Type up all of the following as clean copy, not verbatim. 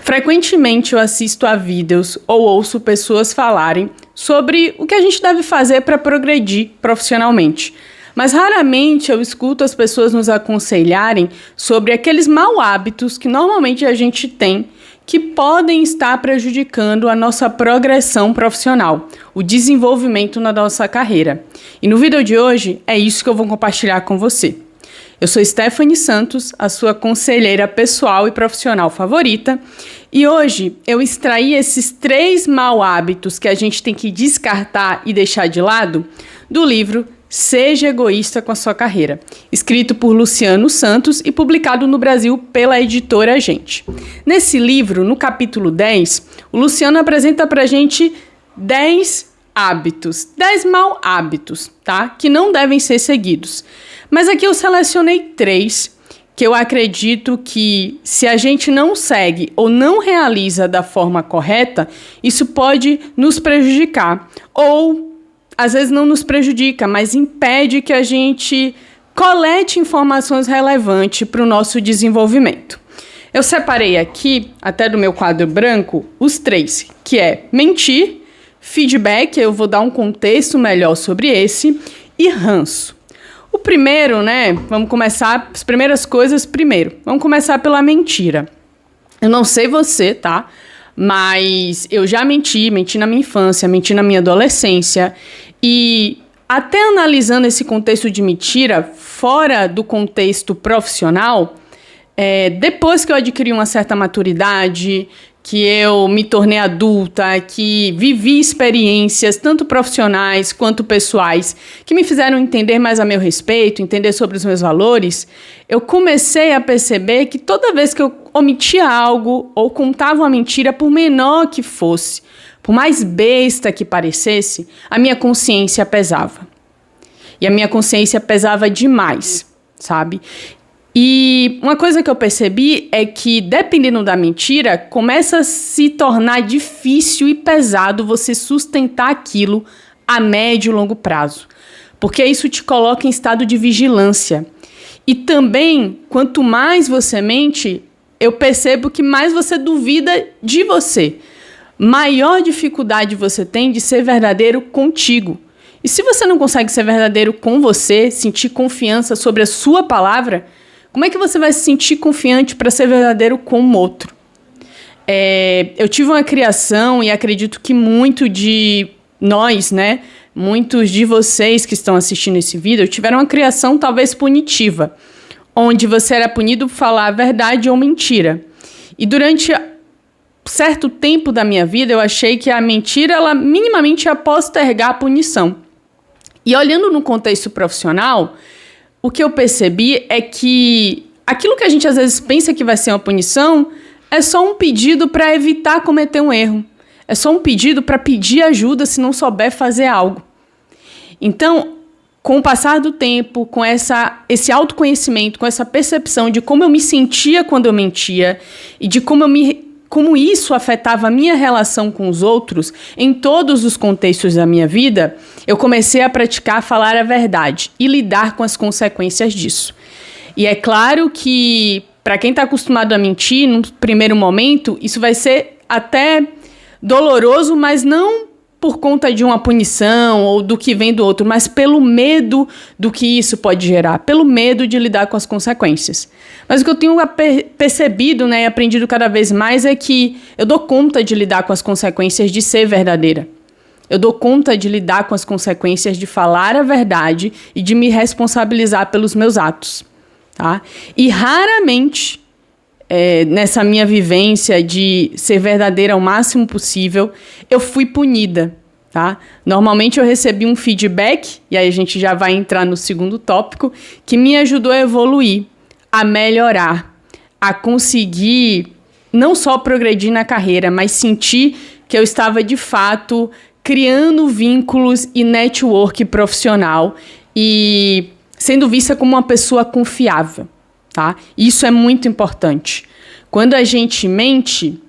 Frequentemente eu assisto a vídeos ou ouço pessoas falarem sobre o que a gente deve fazer para progredir profissionalmente. Mas raramente eu escuto as pessoas nos aconselharem sobre aqueles maus hábitos que normalmente a gente tem que podem estar prejudicando a nossa progressão profissional, o desenvolvimento na nossa carreira. E no vídeo de hoje é isso que eu vou compartilhar com você. Eu sou Stephanie Santos, a sua conselheira pessoal e profissional favorita, e hoje eu extraí esses 3 maus hábitos que a gente tem que descartar e deixar de lado do livro Seja Egoísta com a Sua Carreira, escrito por Luciano Santos e publicado no Brasil pela editora Gente. Nesse livro, no capítulo 10, o Luciano apresenta pra gente 10 hábitos, 10 maus hábitos, tá? Que não devem ser seguidos. Mas aqui eu selecionei 3 que eu acredito que se a gente não segue ou não realiza da forma correta, isso pode nos prejudicar. Ou, às vezes não nos prejudica, mas impede que a gente colete informações relevantes para o nosso desenvolvimento. Eu separei aqui, até do meu quadro branco, os 3, que é mentir, feedback, eu vou dar um contexto melhor sobre esse, e ranço. O primeiro, vamos começar, as primeiras coisas primeiro. Vamos começar pela mentira. Eu não sei você, tá? Mas eu já menti na minha infância, menti na minha adolescência. E até analisando esse contexto de mentira, fora do contexto profissional, depois que eu adquiri uma certa maturidade, que eu me tornei adulta, que vivi experiências, tanto profissionais quanto pessoais, que me fizeram entender mais a meu respeito, entender sobre os meus valores, eu comecei a perceber que toda vez que eu omitia algo ou contava uma mentira, por menor que fosse, por mais besta que parecesse, a minha consciência pesava. E a minha consciência pesava demais, sabe? E uma coisa que eu percebi é que, dependendo da mentira, começa a se tornar difícil e pesado você sustentar aquilo a médio e longo prazo. Porque isso te coloca em estado de vigilância. E também, quanto mais você mente, eu percebo que mais você duvida de você. Maior dificuldade você tem de ser verdadeiro contigo. E se você não consegue ser verdadeiro com você, sentir confiança sobre a sua palavra, como é que você vai se sentir confiante para ser verdadeiro com o outro? Eu tive uma criação e acredito que muito de nós, muitos de vocês que estão assistindo esse vídeo, tiveram uma criação talvez punitiva, onde você era punido por falar a verdade ou mentira. E durante certo tempo da minha vida, eu achei que a mentira, ela minimamente ia postergar a punição. E olhando no contexto profissional, o que eu percebi é que aquilo que a gente às vezes pensa que vai ser uma punição é só um pedido para evitar cometer um erro. É só um pedido para pedir ajuda se não souber fazer algo. Então, com o passar do tempo, com esse autoconhecimento, com essa percepção de como eu me sentia quando eu mentia e de como isso afetava a minha relação com os outros em todos os contextos da minha vida, eu comecei a praticar falar a verdade e lidar com as consequências disso. E é claro que, para quem está acostumado a mentir, num primeiro momento, isso vai ser até doloroso, mas não por conta de uma punição ou do que vem do outro, mas pelo medo do que isso pode gerar, pelo medo de lidar com as consequências. Mas o que eu tenho percebido, e aprendido cada vez mais é que eu dou conta de lidar com as consequências de ser verdadeira. Eu dou conta de lidar com as consequências de falar a verdade e de me responsabilizar pelos meus atos, tá? E raramente, nessa minha vivência de ser verdadeira ao máximo possível, eu fui punida, tá? Normalmente eu recebi um feedback, e aí a gente já vai entrar no segundo tópico, que me ajudou a evoluir, a melhorar, a conseguir não só progredir na carreira, mas sentir que eu estava de fato criando vínculos e network profissional e sendo vista como uma pessoa confiável, tá? Isso é muito importante. Quando a gente mente,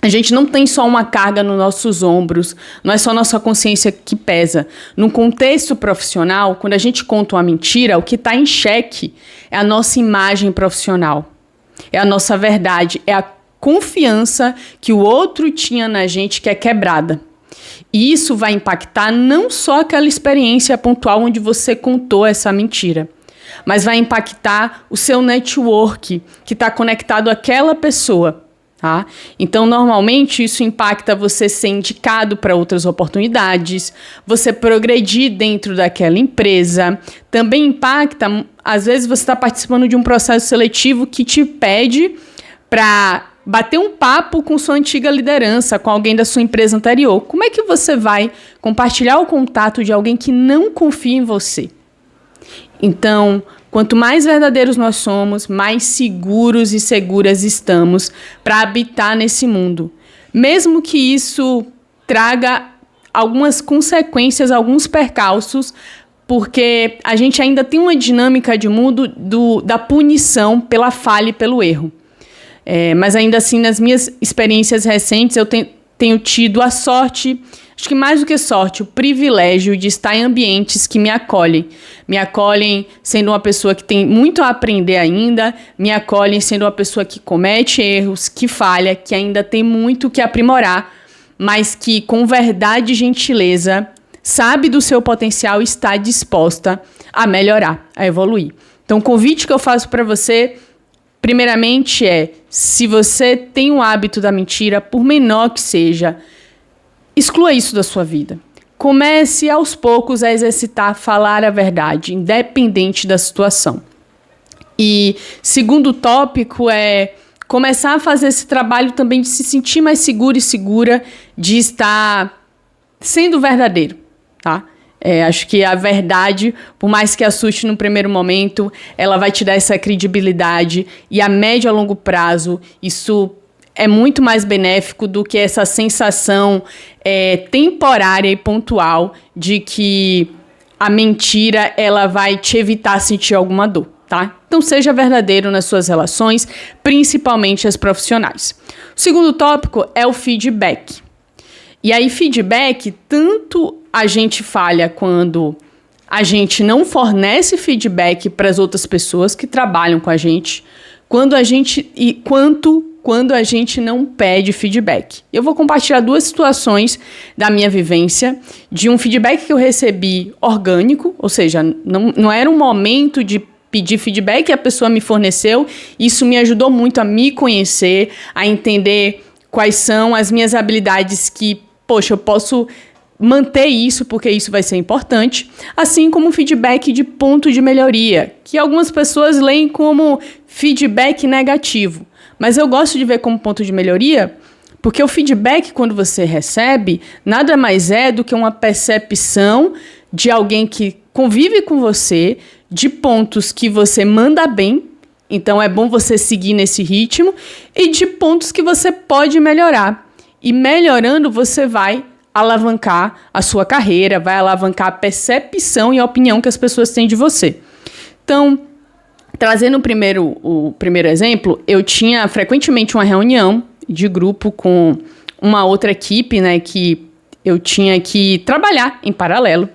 a gente não tem só uma carga nos nossos ombros, não é só nossa consciência que pesa. Num contexto profissional, quando a gente conta uma mentira, o que está em xeque é a nossa imagem profissional, é a nossa verdade, é a confiança que o outro tinha na gente que é quebrada. E isso vai impactar não só aquela experiência pontual onde você contou essa mentira, mas vai impactar o seu network que está conectado àquela pessoa. Tá? Então, normalmente, isso impacta você ser indicado para outras oportunidades, você progredir dentro daquela empresa. Também impacta, às vezes, você está participando de um processo seletivo que te pede para bater um papo com sua antiga liderança, com alguém da sua empresa anterior. Como é que você vai compartilhar o contato de alguém que não confia em você? Então, quanto mais verdadeiros nós somos, mais seguros e seguras estamos para habitar nesse mundo. Mesmo que isso traga algumas consequências, alguns percalços, porque a gente ainda tem uma dinâmica de mundo da punição pela falha e pelo erro. Mas ainda assim, nas minhas experiências recentes, eu tenho tido a sorte, acho que mais do que sorte, o privilégio de estar em ambientes que me acolhem. Me acolhem sendo uma pessoa que tem muito a aprender ainda, me acolhem sendo uma pessoa que comete erros, que falha, que ainda tem muito que aprimorar, mas que com verdade e gentileza sabe do seu potencial e está disposta a melhorar, a evoluir. Então, o convite que eu faço para você, primeiramente, se você tem um hábito da mentira, por menor que seja, exclua isso da sua vida. Comece aos poucos a exercitar falar a verdade, independente da situação. E segundo tópico começar a fazer esse trabalho também de se sentir mais seguro e segura de estar sendo verdadeiro, tá? Acho que a verdade, por mais que assuste no primeiro momento, ela vai te dar essa credibilidade e a médio e a longo prazo, isso é muito mais benéfico do que essa sensação temporária e pontual de que a mentira ela vai te evitar sentir alguma dor, tá? Então seja verdadeiro nas suas relações, principalmente as profissionais. O segundo tópico é o feedback. E aí, feedback, tanto a gente falha quando a gente não fornece feedback para as outras pessoas que trabalham com a gente, quanto quando a gente não pede feedback. Eu vou compartilhar 2 situações da minha vivência, de um feedback que eu recebi orgânico, ou seja, não era um momento de pedir feedback que a pessoa me forneceu. Isso me ajudou muito a me conhecer, a entender quais são as minhas habilidades que, poxa, eu posso manter isso porque isso vai ser importante, assim como feedback de ponto de melhoria, que algumas pessoas leem como feedback negativo, mas eu gosto de ver como ponto de melhoria, porque o feedback, quando você recebe, nada mais é do que uma percepção de alguém que convive com você, de pontos que você manda bem, então é bom você seguir nesse ritmo, e de pontos que você pode melhorar. E melhorando, você vai alavancar a sua carreira, vai alavancar a percepção e a opinião que as pessoas têm de você. Então, trazendo o primeiro exemplo, eu tinha frequentemente uma reunião de grupo com uma outra equipe, né, que eu tinha que trabalhar em paralelo.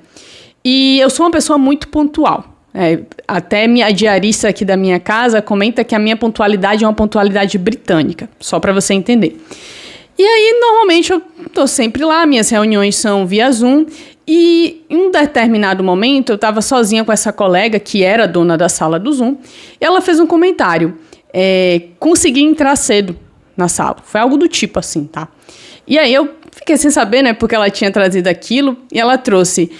E eu sou uma pessoa muito pontual. Até a diarista aqui da minha casa comenta que a minha pontualidade é uma pontualidade britânica, só para você entender. E aí, normalmente, eu tô sempre lá, minhas reuniões são via Zoom, e em um determinado momento, eu estava sozinha com essa colega, que era dona da sala do Zoom, e ela fez um comentário, consegui entrar cedo na sala, foi algo do tipo assim, tá? E aí, eu fiquei sem saber, né, porque ela tinha trazido aquilo, e ela trouxe,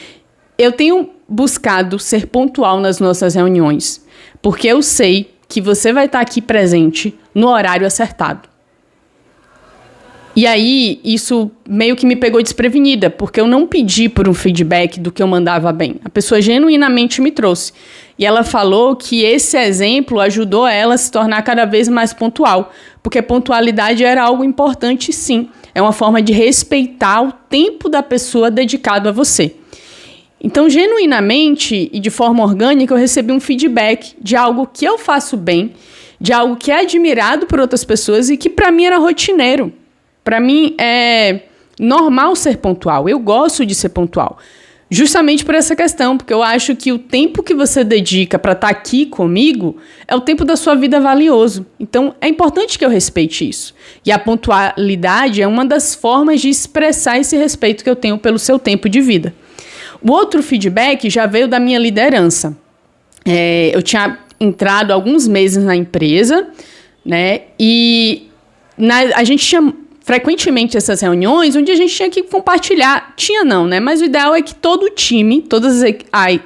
eu tenho buscado ser pontual nas nossas reuniões, porque eu sei que você vai estar aqui presente no horário acertado. E aí, isso meio que me pegou desprevenida, porque eu não pedi por um feedback do que eu mandava bem. A pessoa genuinamente me trouxe. E ela falou que esse exemplo ajudou ela a se tornar cada vez mais pontual, porque pontualidade era algo importante, sim. É uma forma de respeitar o tempo da pessoa dedicado a você. Então, genuinamente e de forma orgânica, eu recebi um feedback de algo que eu faço bem, de algo que é admirado por outras pessoas e que para mim era rotineiro. Para mim é normal ser pontual, eu gosto de ser pontual. Justamente por essa questão, porque eu acho que o tempo que você dedica para estar aqui comigo é o tempo da sua vida valioso. Então, é importante que eu respeite isso. E a pontualidade é uma das formas de expressar esse respeito que eu tenho pelo seu tempo de vida. O outro feedback já veio da minha liderança. Eu tinha entrado há alguns meses na empresa, né? E a gente tinha frequentemente essas reuniões onde a gente tinha que compartilhar. Tinha não, né? Mas o ideal é que todo o time, todas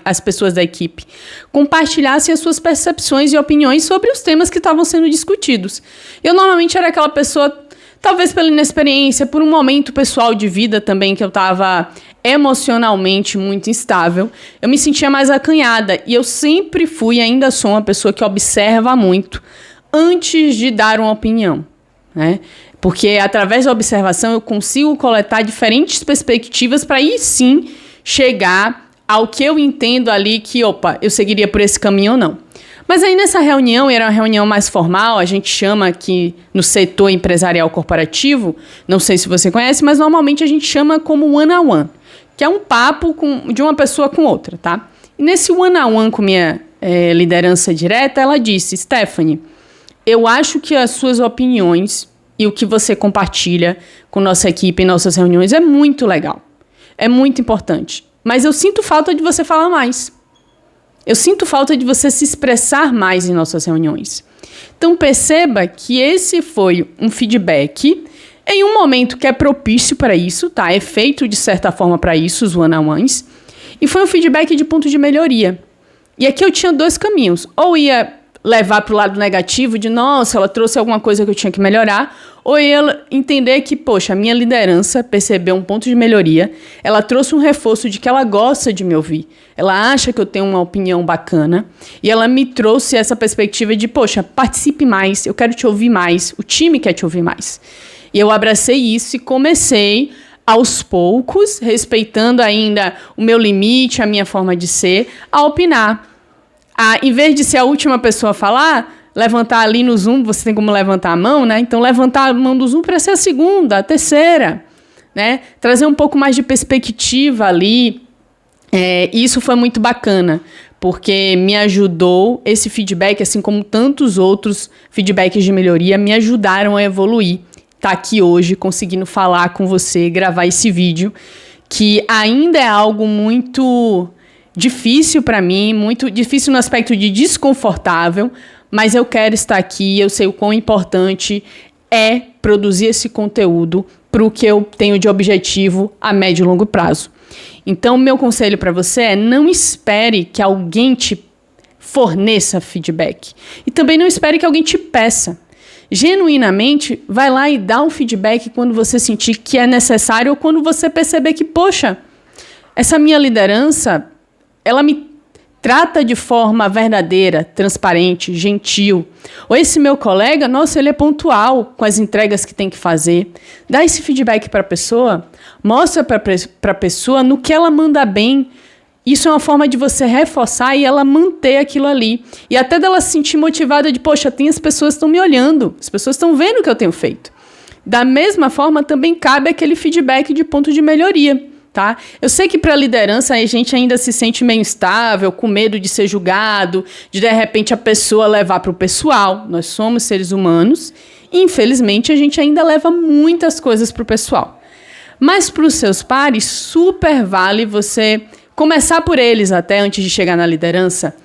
as pessoas da equipe, compartilhassem as suas percepções e opiniões sobre os temas que estavam sendo discutidos. Eu normalmente era aquela pessoa, talvez pela inexperiência, por um momento pessoal de vida também que eu estava emocionalmente muito instável, eu me sentia mais acanhada. E eu sempre fui e ainda sou uma pessoa que observa muito antes de dar uma opinião, né? Porque através da observação eu consigo coletar diferentes perspectivas para aí sim chegar ao que eu entendo ali que, eu seguiria por esse caminho ou não. Mas aí nessa reunião, era uma reunião mais formal, a gente chama aqui no setor empresarial corporativo, não sei se você conhece, mas normalmente a gente chama como one-on-one, que é um papo de uma pessoa com outra, tá? E nesse one-on-one com minha liderança direta, ela disse: Stephanie, eu acho que as suas opiniões e o que você compartilha com nossa equipe em nossas reuniões é muito legal. É muito importante. Mas eu sinto falta de você falar mais. Eu sinto falta de você se expressar mais em nossas reuniões. Então perceba que esse foi um feedback em um momento que é propício para isso, tá? É feito de certa forma para isso, os one-on-ones. E foi um feedback de ponto de melhoria. E aqui eu tinha dois caminhos. Ou ia levar para o lado negativo de, nossa, ela trouxe alguma coisa que eu tinha que melhorar, ou ela entender que, poxa, a minha liderança percebeu um ponto de melhoria, ela trouxe um reforço de que ela gosta de me ouvir, ela acha que eu tenho uma opinião bacana, e ela me trouxe essa perspectiva de, poxa, participe mais, eu quero te ouvir mais, o time quer te ouvir mais. E eu abracei isso e comecei aos poucos, respeitando ainda o meu limite, a minha forma de ser, a opinar. Em vez de ser a última pessoa a falar, levantar ali no Zoom, você tem como levantar a mão, né? Então, levantar a mão do Zoom para ser a segunda, a terceira, né? Trazer um pouco mais de perspectiva ali. E isso foi muito bacana, porque me ajudou, esse feedback, assim como tantos outros feedbacks de melhoria, me ajudaram a evoluir. Tá aqui hoje, conseguindo falar com você, gravar esse vídeo, que ainda é algo muito difícil para mim, muito difícil no aspecto de desconfortável, mas eu quero estar aqui, eu sei o quão importante é produzir esse conteúdo para o que eu tenho de objetivo a médio e longo prazo. Então, meu conselho para você é: não espere que alguém te forneça feedback. E também não espere que alguém te peça. Genuinamente, vai lá e dá um feedback quando você sentir que é necessário ou quando você perceber que, poxa, essa minha liderança, ela me trata de forma verdadeira, transparente, gentil. Ou esse meu colega, nossa, ele é pontual com as entregas que tem que fazer. Dá esse feedback para a pessoa, mostra para a pessoa no que ela manda bem. Isso é uma forma de você reforçar e ela manter aquilo ali. E até dela se sentir motivada de, poxa, tem as pessoas que estão me olhando, as pessoas estão vendo o que eu tenho feito. Da mesma forma, também cabe aquele feedback de ponto de melhoria. Tá? Eu sei que para a liderança a gente ainda se sente meio instável, com medo de ser julgado, de repente a pessoa levar para o pessoal. Nós somos seres humanos e infelizmente a gente ainda leva muitas coisas para o pessoal. Mas para os seus pares, super vale você começar por eles até antes de chegar na liderança,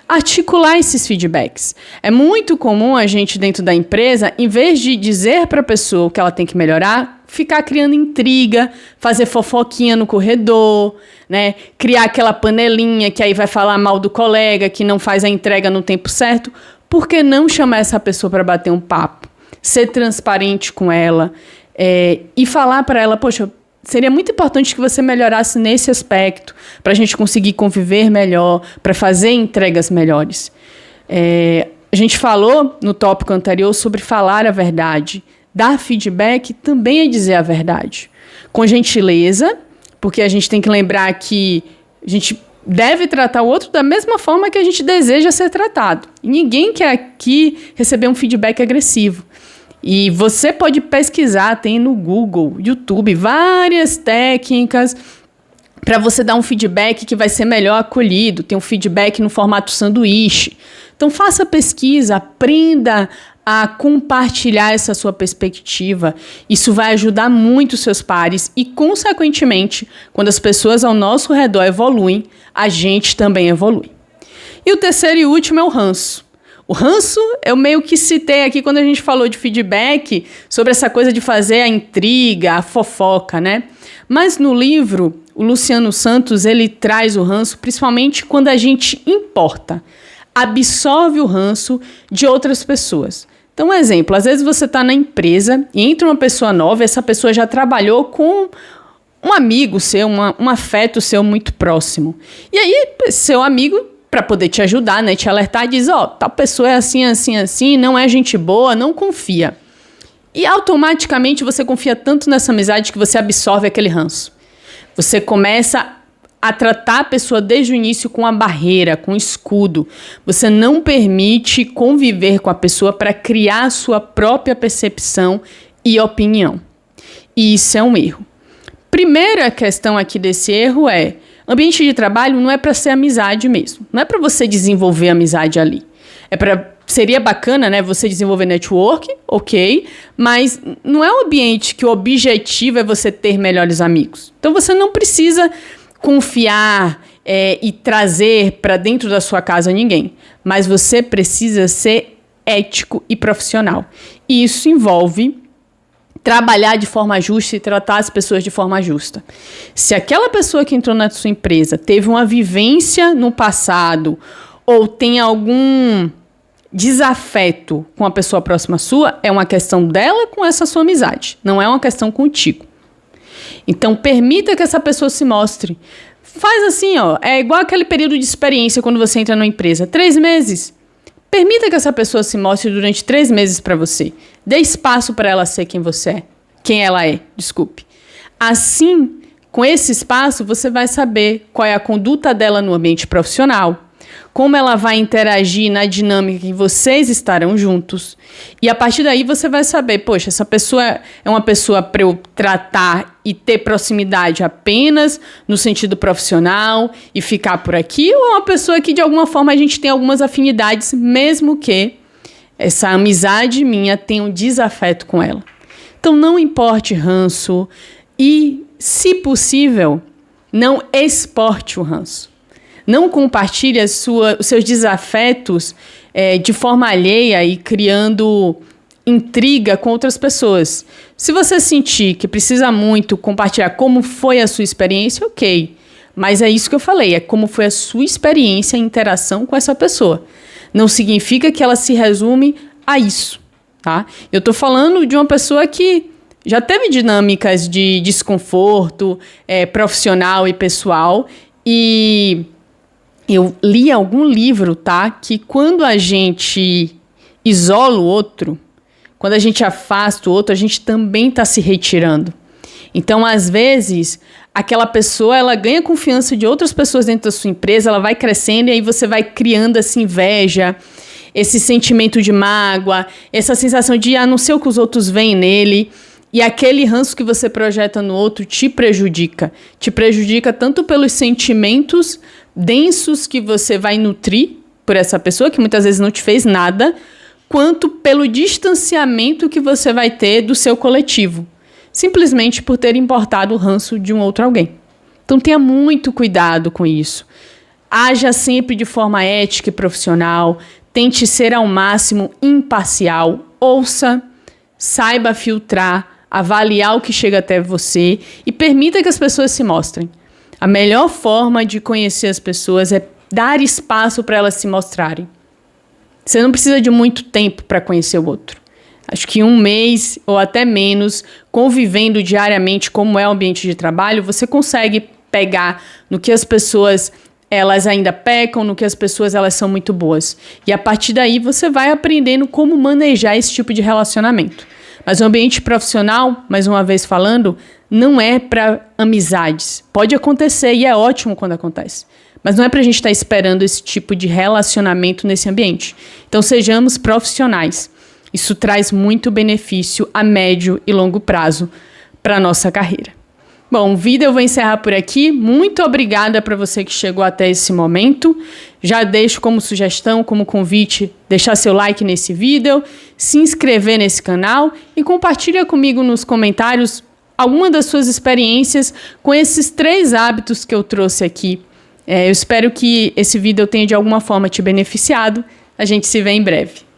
articular esses feedbacks. É muito comum a gente dentro da empresa, em vez de dizer para a pessoa o que ela tem que melhorar, ficar criando intriga, fazer fofoquinha no corredor, né? Criar aquela panelinha que aí vai falar mal do colega, que não faz a entrega no tempo certo. Por que não chamar essa pessoa para bater um papo? Ser transparente com ela e falar para ela, poxa, seria muito importante que você melhorasse nesse aspecto, para a gente conseguir conviver melhor, para fazer entregas melhores. A gente falou no tópico anterior sobre falar a verdade. Dar feedback também é dizer a verdade. Com gentileza, porque a gente tem que lembrar que a gente deve tratar o outro da mesma forma que a gente deseja ser tratado. E ninguém quer aqui receber um feedback agressivo. E você pode pesquisar, tem no Google, YouTube, várias técnicas para você dar um feedback que vai ser melhor acolhido, tem um feedback no formato sanduíche. Então faça pesquisa, aprenda a compartilhar essa sua perspectiva. Isso vai ajudar muito os seus pares e, consequentemente, quando as pessoas ao nosso redor evoluem, a gente também evolui. E o terceiro e último é o ranço. O ranço eu meio que citei aqui quando a gente falou de feedback, sobre essa coisa de fazer a intriga, a fofoca, né? Mas no livro, o Luciano Santos, ele traz o ranço principalmente quando a gente importa, absorve o ranço de outras pessoas. Então, um exemplo, às vezes você está na empresa e entra uma pessoa nova, essa pessoa já trabalhou com um amigo seu, um afeto seu muito próximo. E aí, seu amigo, para poder te ajudar, né, te alertar, diz, tal pessoa é assim, assim, assim, não é gente boa, não confia. E automaticamente você confia tanto nessa amizade que você absorve aquele ranço. Você começa a tratar a pessoa desde o início com a barreira, com o escudo. Você não permite conviver com a pessoa para criar a sua própria percepção e opinião. E isso é um erro. Primeira questão aqui desse erro é, ambiente de trabalho não é para ser amizade mesmo. Não é para você desenvolver amizade ali. Seria bacana, né, você desenvolver network, ok, mas não é um ambiente que o objetivo é você ter melhores amigos. Então você não precisa confiar e trazer para dentro da sua casa ninguém, mas você precisa ser ético e profissional. E isso envolve trabalhar de forma justa e tratar as pessoas de forma justa. Se aquela pessoa que entrou na sua empresa teve uma vivência no passado ou tem algum desafeto com a pessoa próxima sua, é uma questão dela com essa sua amizade, não é uma questão contigo. Então, permita que essa pessoa se mostre. Faz assim, é igual aquele período de experiência quando você entra numa empresa. 3 meses. Permita que essa pessoa se mostre durante 3 meses para você. Dê espaço para ela ser quem ela é, desculpe. Assim, com esse espaço, você vai saber qual é a conduta dela no ambiente profissional, como ela vai interagir na dinâmica que vocês estarão juntos. E a partir daí você vai saber, poxa, essa pessoa é uma pessoa para eu tratar e ter proximidade apenas no sentido profissional e ficar por aqui, ou é uma pessoa que de alguma forma a gente tem algumas afinidades, mesmo que essa amizade minha tenha um desafeto com ela. Então não importe ranço e, se possível, não exporte o ranço. Não compartilhe os seus desafetos de forma alheia e criando intriga com outras pessoas. Se você sentir que precisa muito compartilhar como foi a sua experiência, ok. Mas é isso que eu falei, é como foi a sua experiência e interação com essa pessoa. Não significa que ela se resume a isso, tá? Eu estou falando de uma pessoa que já teve dinâmicas de desconforto profissional e pessoal e eu li algum livro, tá? Que quando a gente isola o outro, quando a gente afasta o outro, a gente também está se retirando. Então, às vezes, aquela pessoa, ela ganha confiança de outras pessoas dentro da sua empresa, ela vai crescendo e aí você vai criando essa inveja, esse sentimento de mágoa, essa sensação de não sei o que os outros veem nele. E aquele ranço que você projeta no outro te prejudica. Te prejudica tanto pelos sentimentos densos que você vai nutrir por essa pessoa, que muitas vezes não te fez nada, quanto pelo distanciamento que você vai ter do seu coletivo, simplesmente por ter importado o ranço de um outro alguém. Então tenha muito cuidado com isso. Haja sempre de forma ética e profissional, tente ser ao máximo imparcial, ouça, saiba filtrar, avaliar o que chega até você e permita que as pessoas se mostrem. A melhor forma de conhecer as pessoas é dar espaço para elas se mostrarem. Você não precisa de muito tempo para conhecer o outro. Acho que 1 mês ou até menos, convivendo diariamente como é o ambiente de trabalho, você consegue pegar no que as pessoas elas ainda pecam, no que as pessoas elas são muito boas. E a partir daí você vai aprendendo como manejar esse tipo de relacionamento. Mas o ambiente profissional, mais uma vez falando, não é para amizades. Pode acontecer e é ótimo quando acontece. Mas não é para a gente estar esperando esse tipo de relacionamento nesse ambiente. Então sejamos profissionais. Isso traz muito benefício a médio e longo prazo para a nossa carreira. Bom, vida, eu vou encerrar por aqui. Muito obrigada para você que chegou até esse momento. Já deixo como sugestão, como convite, deixar seu like nesse vídeo, se inscrever nesse canal e compartilha comigo nos comentários alguma das suas experiências com esses 3 hábitos que eu trouxe aqui. Eu espero que esse vídeo tenha de alguma forma te beneficiado. A gente se vê em breve.